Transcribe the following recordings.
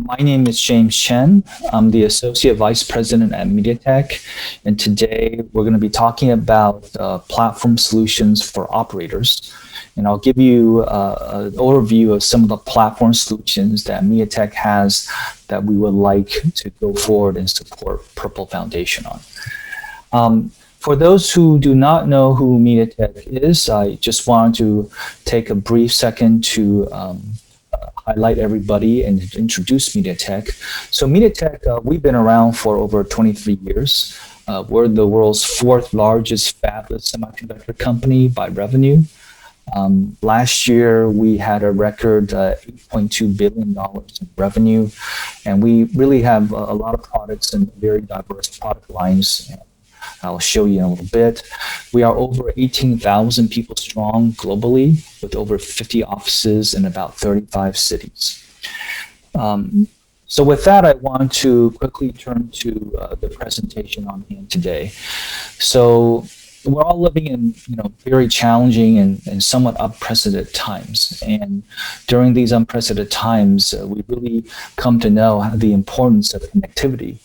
My name is James Chen. I'm the Associate Vice President at MediaTek, and today we're going to be talking about platform solutions for operators. And I'll give you an overview of some of the platform solutions that MediaTek has that we would like to go forward and support Purple Foundation on. For those who do not know who MediaTek is, I just wanted to take a brief second to highlight everybody and introduce MediaTek. So MediaTek, we've been around for over 23 years. We're the world's fourth largest fabless semiconductor company by revenue. Last year, we had a record $8.2 billion in revenue, and we really have a lot of products and very diverse product lines. I'll show you in a little bit. We are over 18,000 people strong globally with over 50 offices in about 35 cities. So with that, I want to quickly turn to the presentation on hand today. So we're all living in very challenging and somewhat unprecedented times. And during these unprecedented times, we really come to know the importance of connectivity.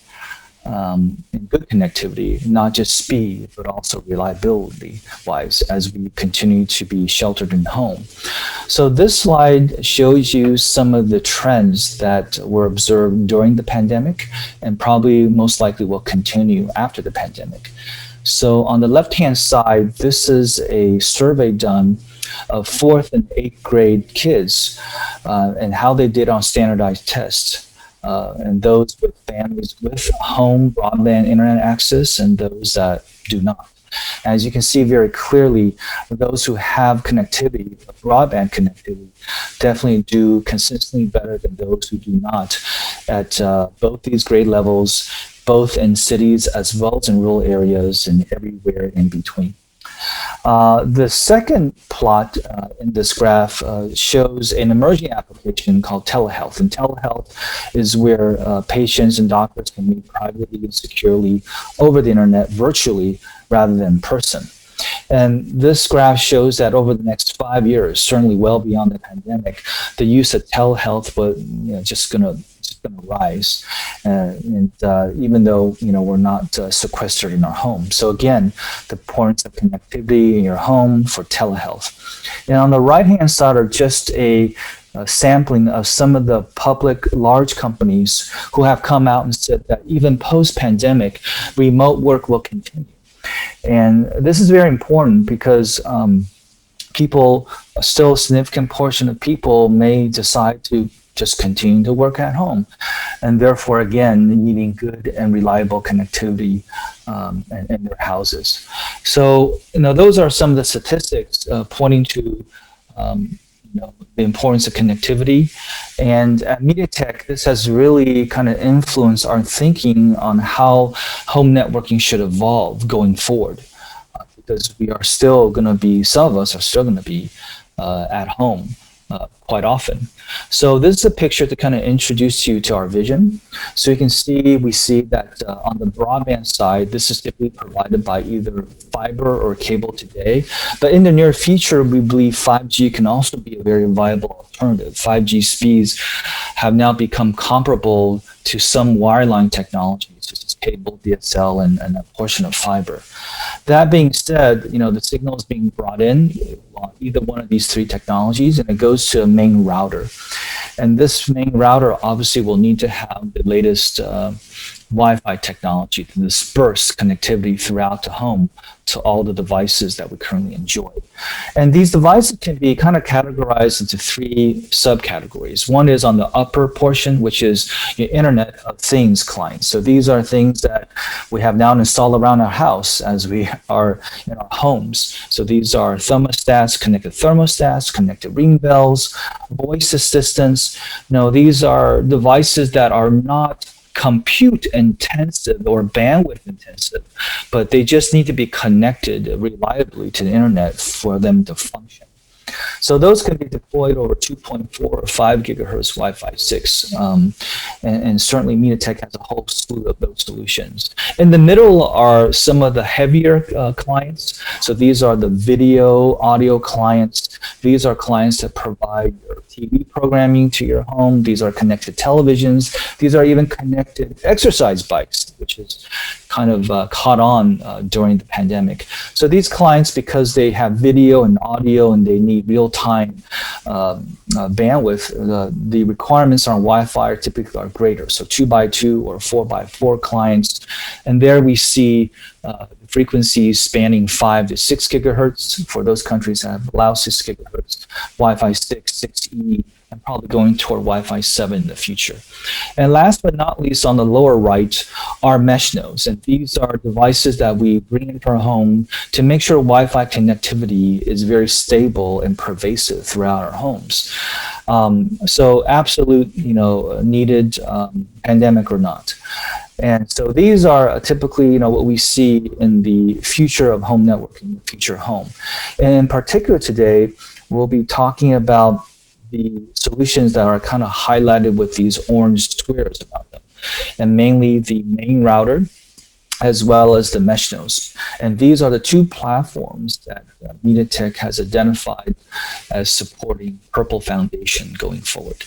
And good connectivity, not just speed, but also reliability-wise as we continue to be sheltered in home. So this slide shows you some of the trends that were observed during the pandemic and probably most likely will continue after the pandemic. So on the left-hand side, this is a survey done of 4th and 8th grade kids and how they did on standardized tests. And those with families with home broadband internet access and those that do not. As you can see very clearly, those who have connectivity, broadband connectivity, definitely do consistently better than those who do not at both these grade levels, both in cities as well as in rural areas and everywhere in between. The second plot in this graph shows an emerging application called telehealth. And telehealth is where patients and doctors can meet privately and securely over the internet virtually rather than in person. And this graph shows that over the next 5 years, certainly well beyond the pandemic, the use of telehealth was just going to rise, and even though we're not sequestered in our home. So again, the importance of connectivity in your home for telehealth. And on the right-hand side are just a sampling of some of the public large companies who have come out and said that even post-pandemic, remote work will continue. And this is very important because people, still a significant portion of people may decide to just continue to work at home, and therefore again needing good and reliable connectivity in their houses. So those are some of the statistics pointing to the importance of connectivity. And at MediaTek, this has really kind of influenced our thinking on how home networking should evolve going forward, because we are still going to be, some of us are still going to be at home quite often. So this is a picture to kind of introduce you to our vision. So you can see, we see that on the broadband side, this is typically provided by either fiber or cable today. But in the near future, we believe 5G can also be a very viable alternative. 5G speeds have now become comparable to some wireline technologies, such as cable, DSL, and a portion of fiber. That being said, the signal is being brought in on either one of these three technologies, and it goes to a main router. And this main router obviously will need to have the latest Wi-Fi technology to disperse connectivity throughout the home to all the devices that we currently enjoy. And these devices can be kind of categorized into three subcategories. One is on the upper portion, which is your Internet of Things clients. So these are things that we have now installed around our house as we are in our homes. So these are thermostats, connected ring bells, voice assistants. These are devices that are not compute intensive or bandwidth intensive, but they just need to be connected reliably to the internet for them to function. So those can be deployed over 2.4 or 5 gigahertz Wi-Fi 6, and certainly MediaTek has a whole slew of those solutions. In the middle are some of the heavier clients. So these are the video, audio clients. These are clients that provide your TV programming to your home. These are connected televisions. These are even connected exercise bikes, which is kind of caught on during the pandemic. So these clients, because they have video and audio and they need real-time bandwidth, the requirements on Wi-Fi typically are greater. So 2x2 or 4x4 clients. And there we see frequencies spanning 5 to 6 gigahertz for those countries that have allowed 6 gigahertz, Wi-Fi 6, 6E, and probably going toward Wi-Fi 7 in the future. And last but not least, on the lower right are mesh nodes. And these are devices that we bring into our home to make sure Wi-Fi connectivity is very stable and pervasive throughout our homes. So absolute, needed, pandemic or not. And so these are typically, what we see in the future of home networking, future home. And in particular today, we'll be talking about the solutions that are kind of highlighted with these orange squares about them, and mainly the main router as well as the mesh nodes. And these are the two platforms that MediaTek has identified as supporting Purple Foundation going forward.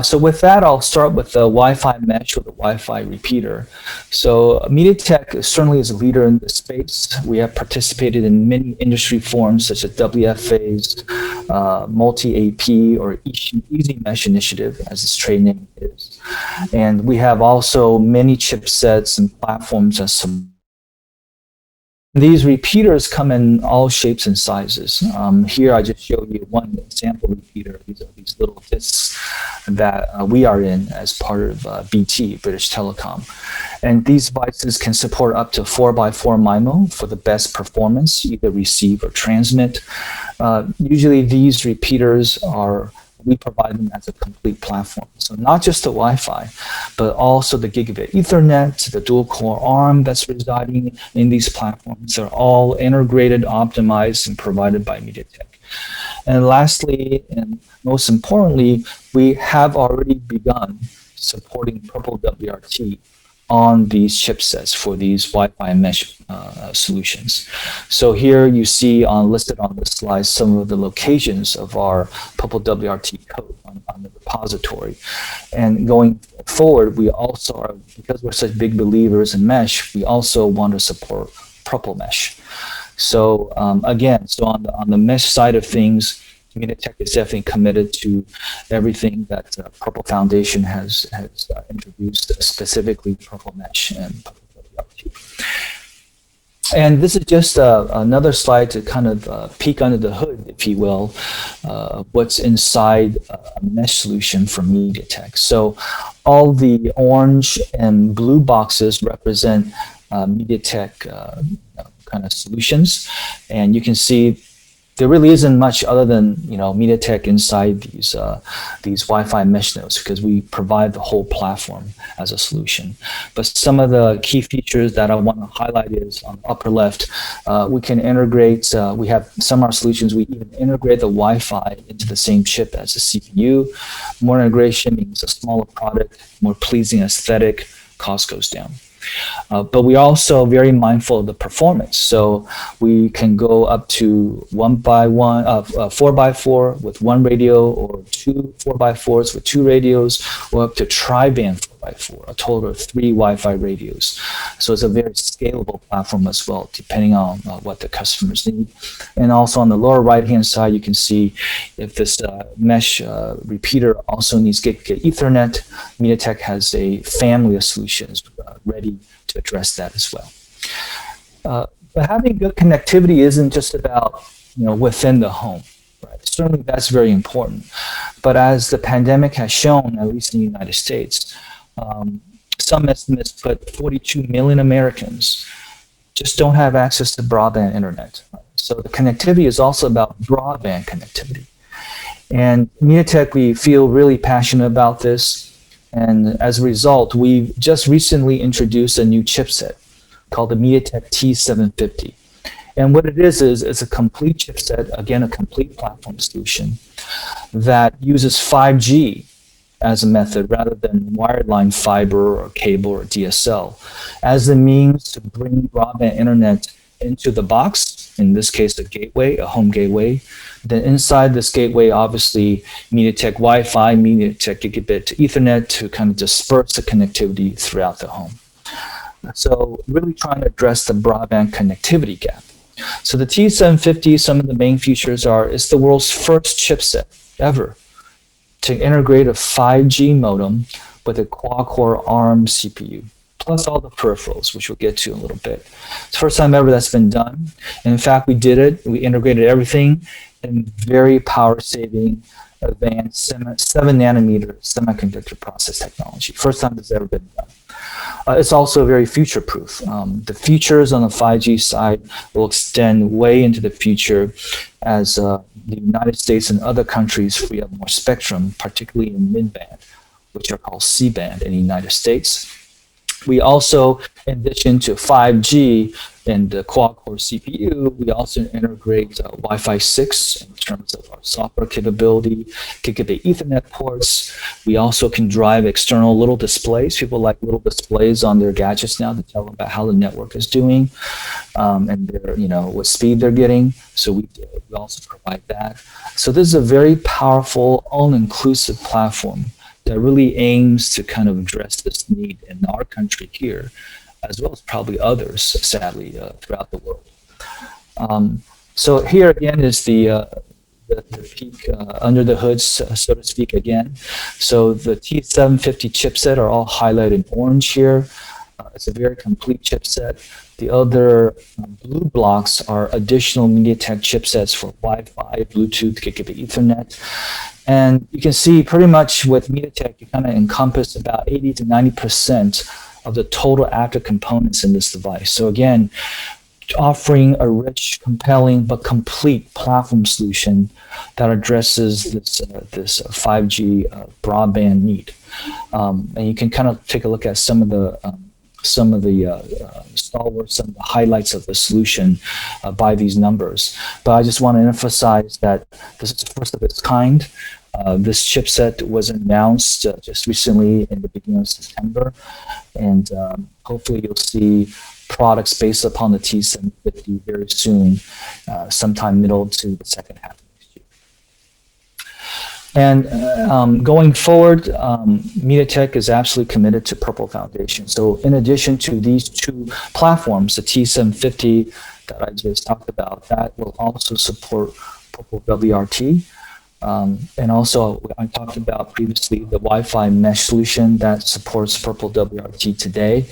So with that, I'll start with the Wi-Fi mesh or the Wi-Fi repeater. So MediaTek certainly is a leader in this space. We have participated in many industry forums such as WFA's Multi-AP or Easy Mesh Initiative, as its trade name is. And we have also many chipsets and platforms that support. These repeaters come in all shapes and sizes. Here I just show you one example repeater. These are these little discs that we are in as part of BT, British Telecom. And these devices can support up to 4x4 MIMO for the best performance, either receive or transmit. Usually these repeaters we provide them as a complete platform. So not just the Wi-Fi, but also the gigabit Ethernet, the dual core ARM that's residing in these platforms. They're all integrated, optimized, and provided by MediaTek. And lastly, and most importantly, we have already begun supporting Purple WRT on these chipsets for these Wi-Fi mesh solutions. So here you see listed on this slide some of the locations of our Purple WRT code on the repository. And going forward, we also are, because we're such big believers in mesh, we also want to support Purple mesh. So again, so on the mesh side of things, MediaTek is definitely committed to everything that Purple Foundation has introduced, specifically Purple Mesh and Purple WRT. And this is just another slide to kind of peek under the hood, if you will, what's inside a mesh solution from MediaTek. So all the orange and blue boxes represent MediaTek kind of solutions, and you can see there really isn't much other than MediaTek inside these Wi-Fi mesh nodes, because we provide the whole platform as a solution. But some of the key features that I want to highlight is on the upper left, we can integrate. We have some of our solutions. We even integrate the Wi-Fi into the same chip as the CPU. More integration means a smaller product, more pleasing aesthetic, cost goes down. But we're also very mindful of the performance. So we can go up to 4x4 with one radio, or 2 4x4s with 2 radios, or up to tri-band 4x4, a total of 3 Wi-Fi radios. So it's a very scalable platform as well, depending on what the customers need. And also on the lower right-hand side, you can see if this mesh repeater also needs gigabit Ethernet, MediaTek has a family of solutions ready to address that as well. But having good connectivity isn't just about within the home. Right? Certainly that's very important. But as the pandemic has shown, at least in the United States, some estimates put 42 million Americans just don't have access to broadband internet. Right? So the connectivity is also about broadband connectivity. And MediaTek, we feel really passionate about this. And as a result, we've just recently introduced a new chipset called the MediaTek T750. And what it is it's a complete chipset, again, a complete platform solution that uses 5G as a method rather than wireline fiber or cable or DSL as the means to bring broadband internet into the box, in this case, a gateway, a home gateway. Then inside this gateway, obviously, MediaTek Wi-Fi, MediaTek Gigabit to Ethernet to kind of disperse the connectivity throughout the home. So really trying to address the broadband connectivity gap. So the T750, some of the main features are, it's the world's first chipset ever to integrate a 5G modem with a quad-core ARM CPU, plus all the peripherals, which we'll get to in a little bit. It's the first time ever that's been done. And in fact, we did it. We integrated everything in very power-saving, advanced 7-nanometer semiconductor process technology. First time it's ever been done. It's also very future-proof. The features on the 5G side will extend way into the future as the United States and other countries free up more spectrum, particularly in mid-band, which are called C-band in the United States. We also, in addition to 5G and the quad-core CPU, we also integrate Wi-Fi 6 in terms of our software capability, Gigabit Ethernet ports. We also can drive external little displays. People like little displays on their gadgets now to tell them about how the network is doing and their, what speed they're getting. So we also provide that. So this is a very powerful, all-inclusive platform that really aims to kind of address this need in our country here, as well as probably others, sadly, throughout the world. So here again is the peak under the hood, so to speak, again. So the T750 chipset are all highlighted in orange here. It's a very complete chipset. The other blue blocks are additional MediaTek chipsets for Wi-Fi, Bluetooth, Gigabit Ethernet. And you can see pretty much with MediaTek, you kind of encompass about 80 to 90% of the total active components in this device. So again, offering a rich, compelling, but complete platform solution that addresses this 5G broadband need. And you can kind of take a look at some of the stalwarts, some of the highlights of the solution by these numbers. But I just want to emphasize that this is the first of its kind. This chipset was announced just recently in the beginning of September, and hopefully you'll see products based upon the T750 very soon, sometime middle to the second half of next year. And going forward, MediaTek is absolutely committed to Purple Foundation. So in addition to these two platforms, the T750 that I just talked about, that will also support Purple WRT. And also, I talked about previously the Wi-Fi mesh solution that supports Purple WRT today.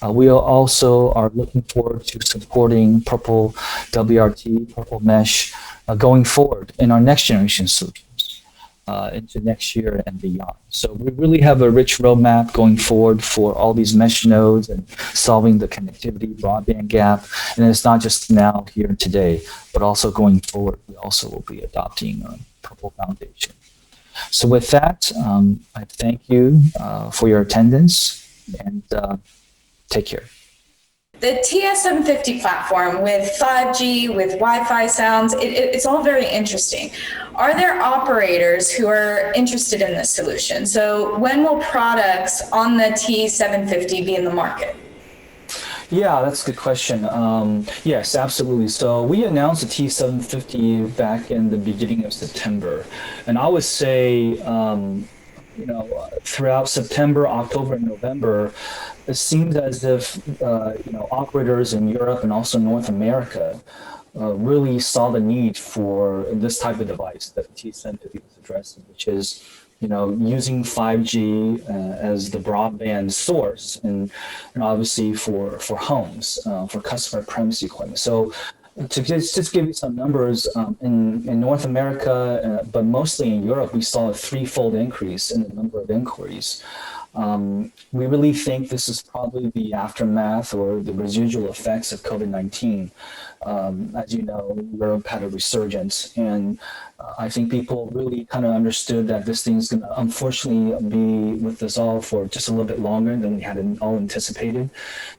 We also are looking forward to supporting Purple WRT, Purple mesh going forward in our next generation solutions into next year and beyond. So we really have a rich roadmap going forward for all these mesh nodes and solving the connectivity broadband gap. And it's not just now, here and today, but also going forward, we also will be adopting Purple Foundation. So with that, I thank you for your attendance, and take care. The TS750 platform with 5G, with Wi-Fi sounds, it's all very interesting. Are there operators who are interested in this solution? So when will products on the T750 be in the market? Yeah, that's a good question. Yes, absolutely. So we announced the T750 back in the beginning of September. And I would say, throughout September, October, and November, it seems as if, operators in Europe and also North America really saw the need for this type of device that the T750 was addressing, which is using 5G as the broadband source, and obviously for homes, for customer premise equipment. So to just give you some numbers, in North America, but mostly in Europe, we saw a threefold increase in the number of inquiries We really think this is probably the aftermath or the residual effects of COVID-19. As you know, Europe had a resurgence, and I think people really kind of understood that this thing's going to unfortunately be with us all for just a little bit longer than we had all anticipated.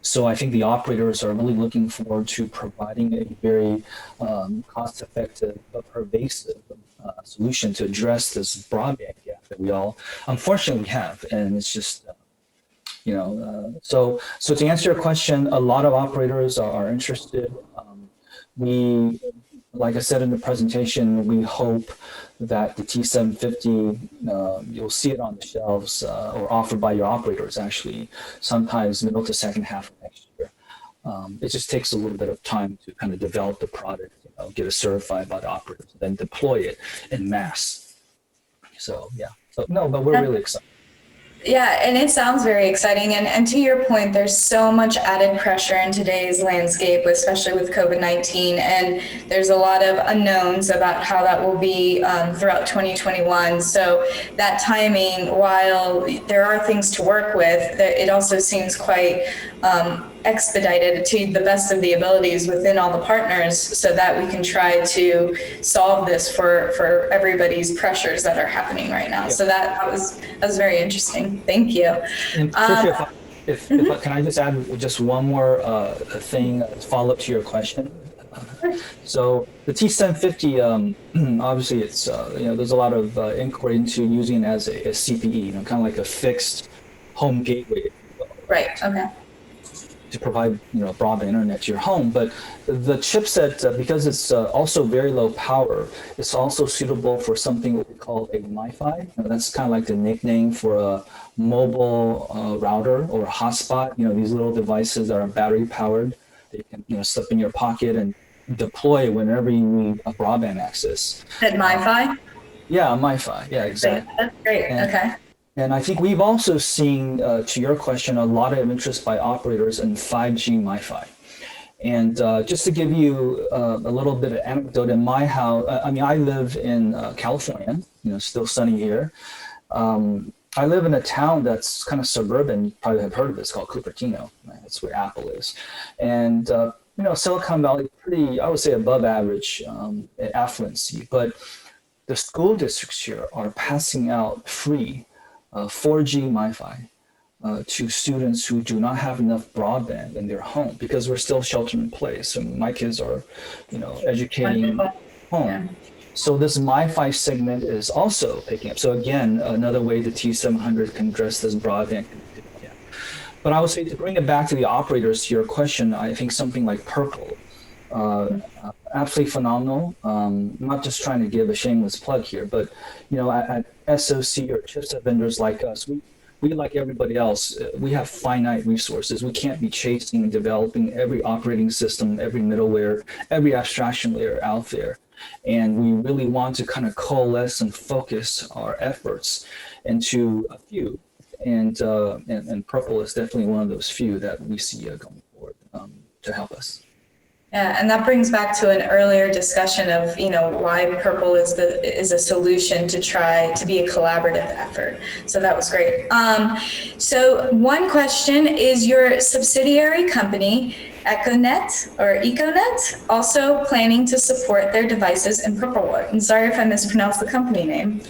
So I think the operators are really looking forward to providing a very cost-effective but pervasive solution to address this broadband gap that we all unfortunately have, and it's just so to answer your question, a lot of operators are interested. We, like I said in the presentation, we hope that the T750, you'll see it on the shelves or offered by your operators actually, sometimes middle to second half of next year. It just takes a little bit of time to kind of develop the product, get it certified by the operators, then deploy it in mass. So yeah, but we're really excited. Yeah, and it sounds very exciting. And to your point, there's so much added pressure in today's landscape, especially with COVID-19. And there's a lot of unknowns about how that will be throughout 2021. So that timing, while there are things to work with, it also seems quite expedited to the best of the abilities within all the partners so that we can try to solve this for everybody's pressures that are happening right now. Yeah. So that was very interesting. Thank you. And Tricia, can I just add just one more thing, follow up to your question? So the T750, obviously it's, there's a lot of inquiry into using it as a CPE, kind of like a fixed home gateway. Right, okay. To provide broadband internet to your home, but the chipset, because it's also very low power, it's also suitable for something what we call a MiFi. That's kind of like the nickname for a mobile router or a hotspot. These little devices that are battery powered, they can slip in your pocket and deploy whenever you need a broadband access. Said MiFi? Yeah, MiFi. Yeah, exactly. That's great. Okay. And I think we've also seen, to your question, a lot of interest by operators in 5G MiFi. And just to give you a little bit of anecdote, in my house, I live in California, still sunny here. I live in a town that's kind of suburban. You probably have heard of this, called Cupertino. Right? That's where Apple is. And, Silicon Valley, pretty, I would say, above average affluency. But the school districts here are passing out free 4G MiFi to students who do not have enough broadband in their home because we're still sheltering in place. And my kids are, educating home. Yeah. So this MiFi segment is also picking up. So again, another way the T700 can address this broadband connectivity gap. But I would say to bring it back to the operators, to your question, I think something like prpl, absolutely phenomenal. Not just trying to give a shameless plug here, but at SoC or chipset vendors like us, we like everybody else, we have finite resources. We can't be chasing and developing every operating system, every middleware, every abstraction layer out there. And we really want to kind of coalesce and focus our efforts into a few. And prpl is definitely one of those few that we see going forward to help us. Yeah, and that brings back to an earlier discussion of, why prpl is a solution to try to be a collaborative effort. So that was great. So one question is, your subsidiary company, Econet, also planning to support their devices in prpl? And sorry if I mispronounced the company name.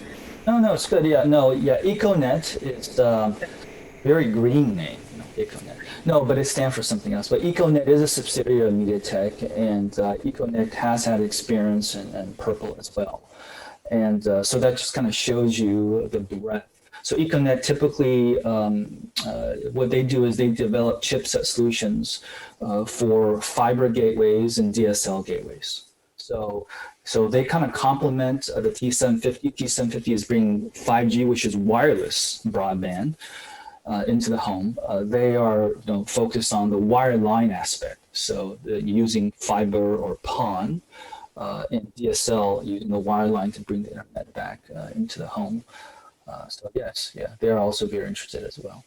No, it's good. Yeah, Econet is a very green name, Econet. No, but it stands for something else. But Econet is a subsidiary of MediaTek, and Econet has had experience in prpl as well. And so that just kind of shows you the breadth. So Econet typically, what they do is they develop chipset solutions for fiber gateways and DSL gateways. So they kind of complement the T750. T750 is bringing 5G, which is wireless broadband, into the home. They are focused on the wireline aspect. So using fiber or PON, and DSL using the wireline to bring the internet back into the home. So yes, they're also very interested as well.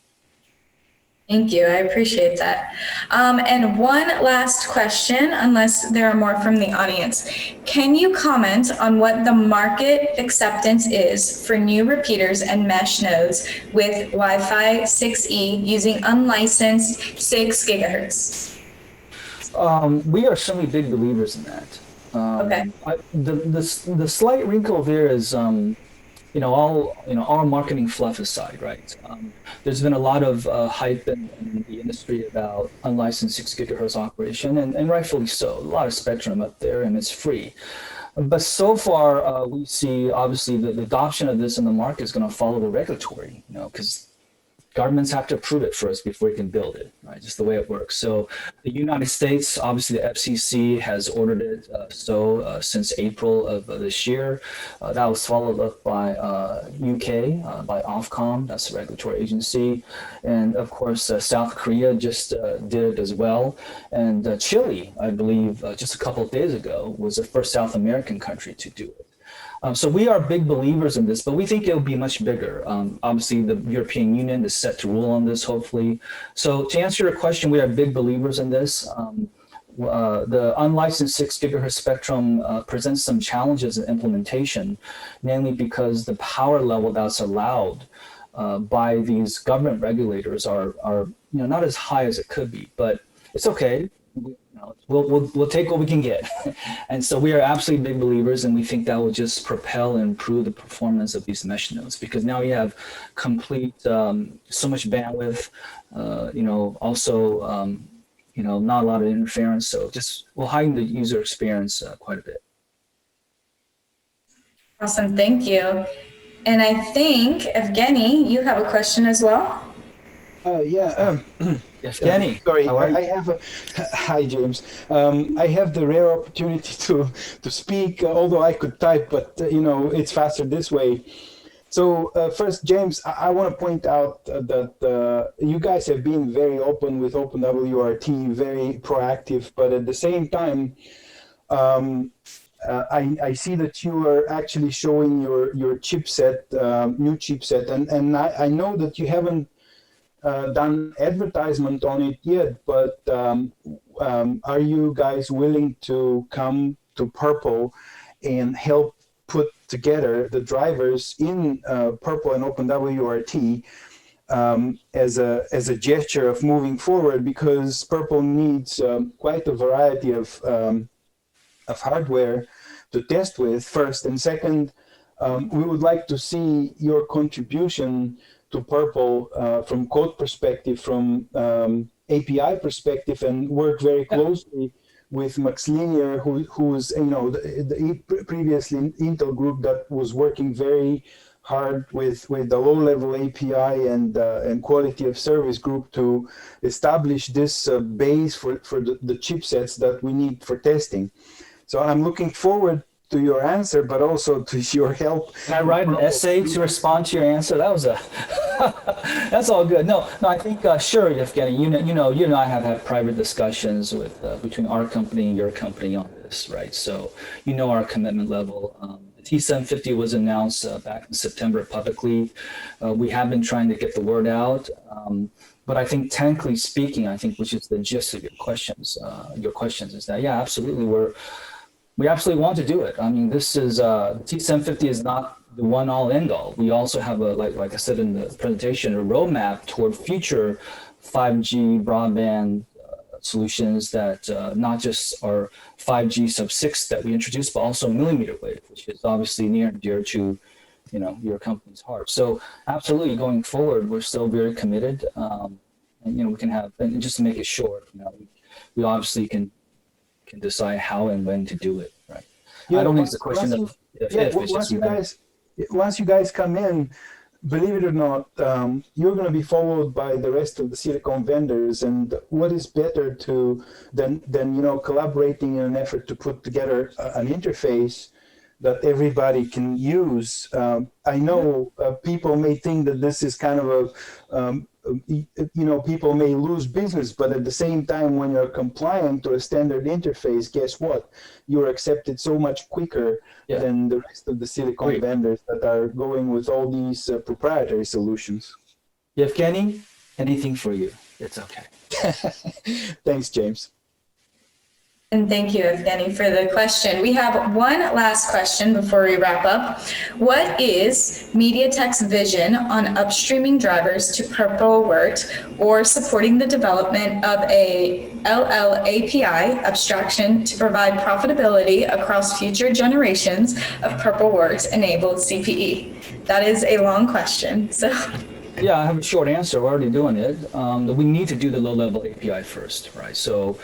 Thank you. I appreciate that. And one last question, unless there are more from the audience. Can you comment on what the market acceptance is for new repeaters and mesh nodes with Wi-Fi 6E using unlicensed 6 gigahertz? We are certainly big believers in that. Okay. The slight wrinkle there is, our marketing fluff aside, right? There's been a lot of hype in the industry about unlicensed 6 gigahertz operation, and rightfully so. A lot of spectrum up there, and it's free. But so far, we see obviously the adoption of this in the market is going to follow the regulatory, because governments have to approve it first before you can build it, right? Just the way it works. So the United States, obviously the FCC has ordered it since April of this year. That was followed up by UK, by Ofcom, that's the regulatory agency. And of course, South Korea just did it as well. And Chile, I believe, just a couple of days ago, was the first South American country to do it. So we are big believers in this, but we think it'll be much bigger. Obviously, the European Union is set to rule on this, hopefully. So to answer your question, we are big believers in this. The unlicensed 6 gigahertz spectrum presents some challenges in implementation, namely because the power level that's allowed by these government regulators are not as high as it could be, but it's okay. We'll take what we can get. And so we are absolutely big believers, and we think that will just propel and improve the performance of these mesh nodes, because now you have complete so much bandwidth, also not a lot of interference, so just will heighten the user experience quite a bit. Awesome. Thank you. And I think, Evgeny, you have a question as well? Evgeny, sorry, how are you? I have a hi James. I have the rare opportunity to speak, although I could type, but it's faster this way. So first, James, I want to point out that you guys have been very open with OpenWRT, very proactive, but at the same time, I see that you are actually showing your chipset, new chipset, and I know that you haven't done advertisement on it yet, but are you guys willing to come to prpl and help put together the drivers in prpl and OpenWRT as a gesture of moving forward, because prpl needs quite a variety of hardware to test with first, and second, we would like to see your contribution to prpl from code perspective, from API perspective, and work very closely with MaxLinear, who's the previously Intel group that was working very hard with the low-level API and quality of service group to establish this base for the chipsets that we need for testing. So I'm looking forward to your answer, but also to your help. Can I write an essay to respond to your answer? That was that's all good. No, I think sure, Evgeny. You and I have had private discussions with between our company and your company on this, right? So our commitment level. The T750 was announced back in September publicly. We have been trying to get the word out, but I think technically speaking, which is the gist of your questions is that absolutely we absolutely want to do it. I mean, this is T750 is not the one all end all. We also have like I said in the presentation, a roadmap toward future 5G broadband solutions that not just are 5G sub-6 that we introduced, but also millimeter wave, which is obviously near and dear to your company's heart. So absolutely, going forward, we're still very committed, and we can have, and just to make it short, we obviously can decide how and when to do it, right? I don't think it's a question of if. Once you guys come in, believe it or not, you're going to be followed by the rest of the silicon vendors. And what is better than collaborating in an effort to put together an interface that everybody can use? I know people may think that this is kind of people may lose business, but at the same time, when you're compliant to a standard interface, guess what? You're accepted so much quicker than the rest of the silicon vendors that are going with all these proprietary solutions. Evgeny, anything for you? It's okay. Thanks, James. And thank you, Evgeny, for the question. We have one last question before we wrap up. What is MediaTek's vision on upstreaming drivers to PurpleWort or supporting the development of a LLAPI abstraction to provide profitability across future generations of PurpleWort-enabled CPE? That is a long question. So. Yeah, I have a short answer. We're already doing it. We need to do the low-level API first, right? So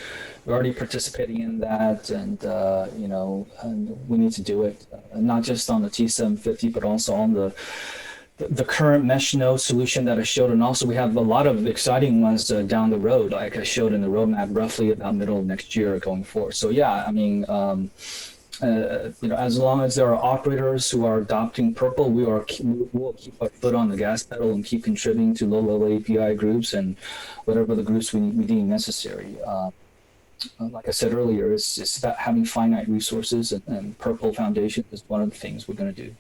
we're already participating in that, and and we need to do it, not just on the T750, but also on the current mesh node solution that I showed, and also we have a lot of exciting ones down the road, like I showed in the roadmap, roughly about middle of next year going forward. So yeah, I mean. As long as there are operators who are adopting Purple, we'll keep our foot on the gas pedal and keep contributing to low-level API groups and whatever the groups we deem necessary. Like I said earlier, it's about having finite resources, and Purple Foundation is one of the things we're going to do.